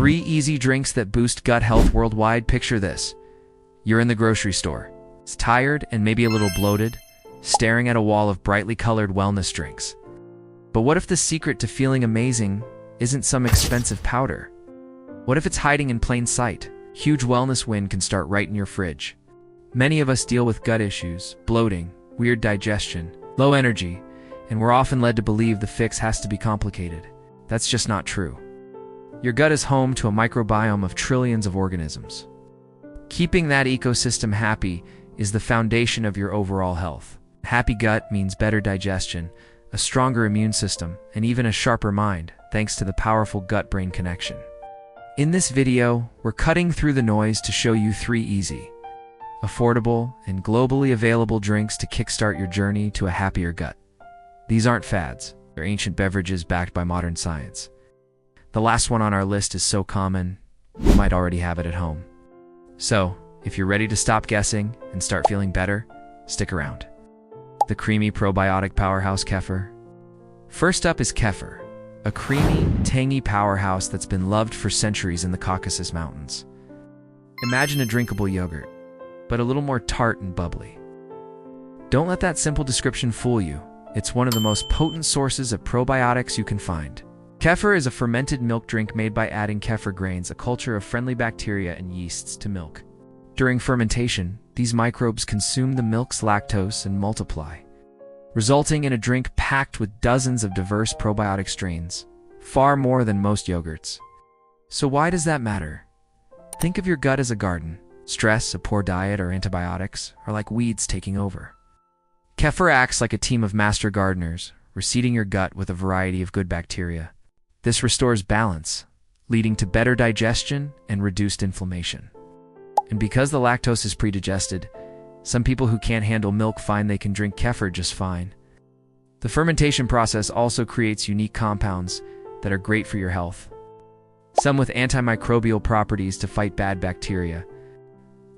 3 easy drinks that boost gut health worldwide. Picture this. You're in the grocery store. It's tired and maybe a little bloated, staring at a wall of brightly colored wellness drinks. But what if the secret to feeling amazing isn't some expensive powder? What if it's hiding in plain sight? Huge wellness win can start right in your fridge. Many of us deal with gut issues, bloating, weird digestion, low energy, and we're often led to believe the fix has to be complicated. That's just not true. Your gut is home to a microbiome of trillions of organisms. Keeping that ecosystem happy is the foundation of your overall health. Happy gut means better digestion, a stronger immune system, and even a sharper mind, thanks to the powerful gut-brain connection. In this video, we're cutting through the noise to show you 3 easy, affordable, and globally available drinks to kickstart your journey to a happier gut. These aren't fads, they're ancient beverages backed by modern science. The last one on our list is so common, you might already have it at home. So, if you're ready to stop guessing and start feeling better, stick around. The creamy probiotic powerhouse Kefir. First up is Kefir, a creamy, tangy powerhouse that's been loved for centuries in the Caucasus Mountains. Imagine a drinkable yogurt, but a little more tart and bubbly. Don't let that simple description fool you. It's one of the most potent sources of probiotics you can find. Kefir is a fermented milk drink made by adding kefir grains, a culture of friendly bacteria and yeasts, to milk. During fermentation, these microbes consume the milk's lactose and multiply, resulting in a drink packed with dozens of diverse probiotic strains, far more than most yogurts. So why does that matter? Think of your gut as a garden. Stress, a poor diet, or antibiotics are like weeds taking over. Kefir acts like a team of master gardeners, reseeding your gut with a variety of good bacteria. This restores balance, leading to better digestion and reduced inflammation. And because the lactose is pre-digested, some people who can't handle milk find they can drink kefir just fine. The fermentation process also creates unique compounds that are great for your health, some with antimicrobial properties to fight bad bacteria.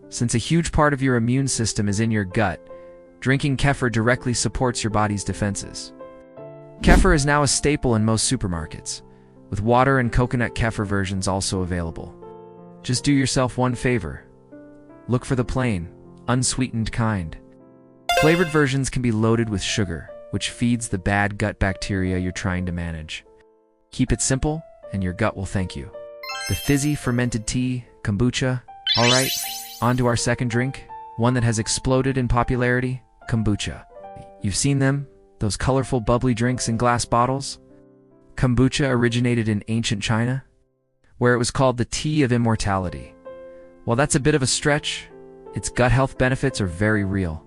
Since a huge part of your immune system is in your gut, drinking kefir directly supports your body's defenses. Kefir is now a staple in most supermarkets, with water and coconut kefir versions also available. Just do yourself one favor. Look for the plain, unsweetened kind. Flavored versions can be loaded with sugar, which feeds the bad gut bacteria you're trying to manage. Keep it simple, and your gut will thank you. The Fizzy fermented tea, Kombucha. All right, on to our second drink, one that has exploded in popularity, Kombucha. You've seen them, those colorful bubbly drinks in glass bottles? Kombucha originated in ancient China, where it was called the tea of immortality. While that's a bit of a stretch, its gut health benefits are very real.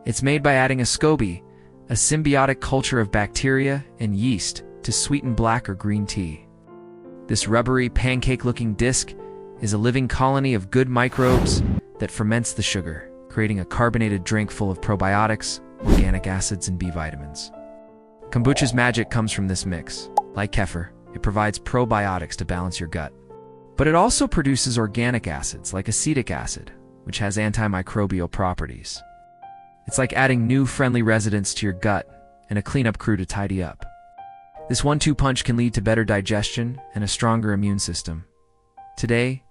It's made by adding a SCOBY, a symbiotic culture of bacteria and yeast, to sweeten black or green tea. This rubbery, pancake-looking disc is a living colony of good microbes that ferments the sugar, creating a carbonated drink full of probiotics, organic acids, and B vitamins. Kombucha's magic comes from this mix. Like kefir, it provides probiotics to balance your gut. But it also produces organic acids like acetic acid, which has antimicrobial properties. It's like adding new friendly residents to your gut and a cleanup crew to tidy up. This 1-2 punch can lead to better digestion and a stronger immune system. Today,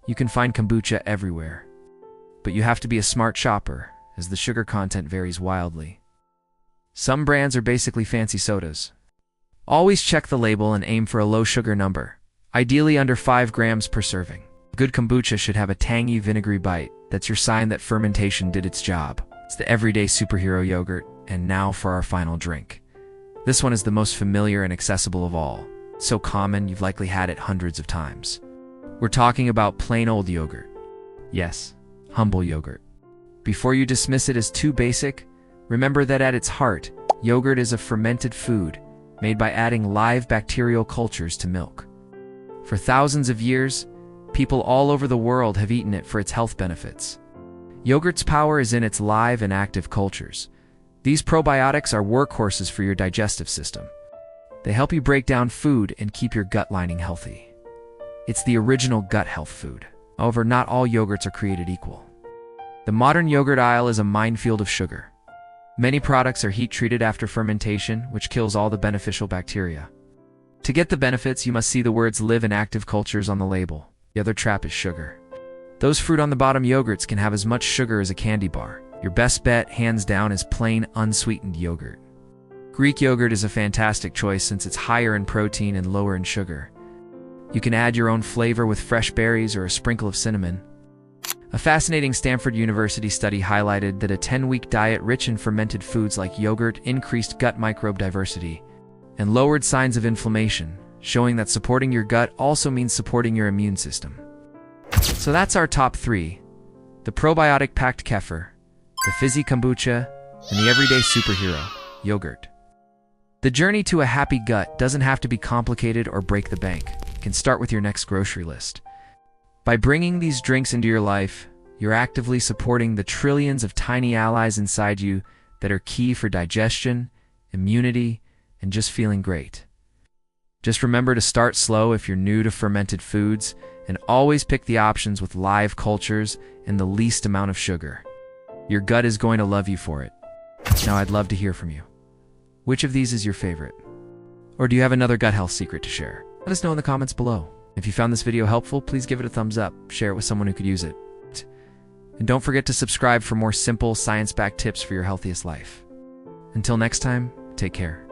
you can find kombucha everywhere. But you have to be a smart shopper, as the sugar content varies wildly. Some brands are basically fancy sodas. Always check the label and aim for a low sugar number, ideally under 5 grams per serving. Good kombucha should have a tangy, vinegary bite. That's your sign that fermentation did its job. It's the everyday superhero yogurt, and now for our final drink. This one is the most familiar and accessible of all. It's so common you've likely had it hundreds of times. We're talking about plain old yogurt. Yes, humble yogurt. Before you dismiss it as too basic, remember that at its heart, yogurt is a fermented food made by adding live bacterial cultures to milk. For thousands of years, people all over the world have eaten it for its health benefits. Yogurt's power is in its live and active cultures. These probiotics are workhorses for your digestive system. They help you break down food and keep your gut lining healthy. It's the original gut health food. However, not all yogurts are created equal. The modern yogurt aisle is a minefield of sugar. Many products are heat-treated after fermentation, which kills all the beneficial bacteria. To get the benefits, you must see the words live in active cultures on the label. The other trap is sugar. Those fruit on the bottom yogurts can have as much sugar as a candy bar. Your best bet, hands down, is plain, unsweetened yogurt. Greek yogurt is a fantastic choice since it's higher in protein and lower in sugar. You can add your own flavor with fresh berries or a sprinkle of cinnamon. A fascinating Stanford University study highlighted that a 10-week diet rich in fermented foods like yogurt increased gut microbe diversity and lowered signs of inflammation, showing that supporting your gut also means supporting your immune system. So that's our top 3: the probiotic-packed kefir, the fizzy kombucha, and the everyday superhero, yogurt. The journey to a happy gut doesn't have to be complicated or break the bank. It can start with your next grocery list. By bringing these drinks into your life, you're actively supporting the trillions of tiny allies inside you that are key for digestion, immunity, and just feeling great. Just remember to start slow if you're new to fermented foods, and always pick the options with live cultures and the least amount of sugar. Your gut is going to love you for it. Now, I'd love to hear from you. Which of these is your favorite? Or do you have another gut health secret to share? Let us know in the comments below. If you found this video helpful, please give it a thumbs up, share it with someone who could use it. And don't forget to subscribe for more simple, science-backed tips for your healthiest life. Until next time, take care.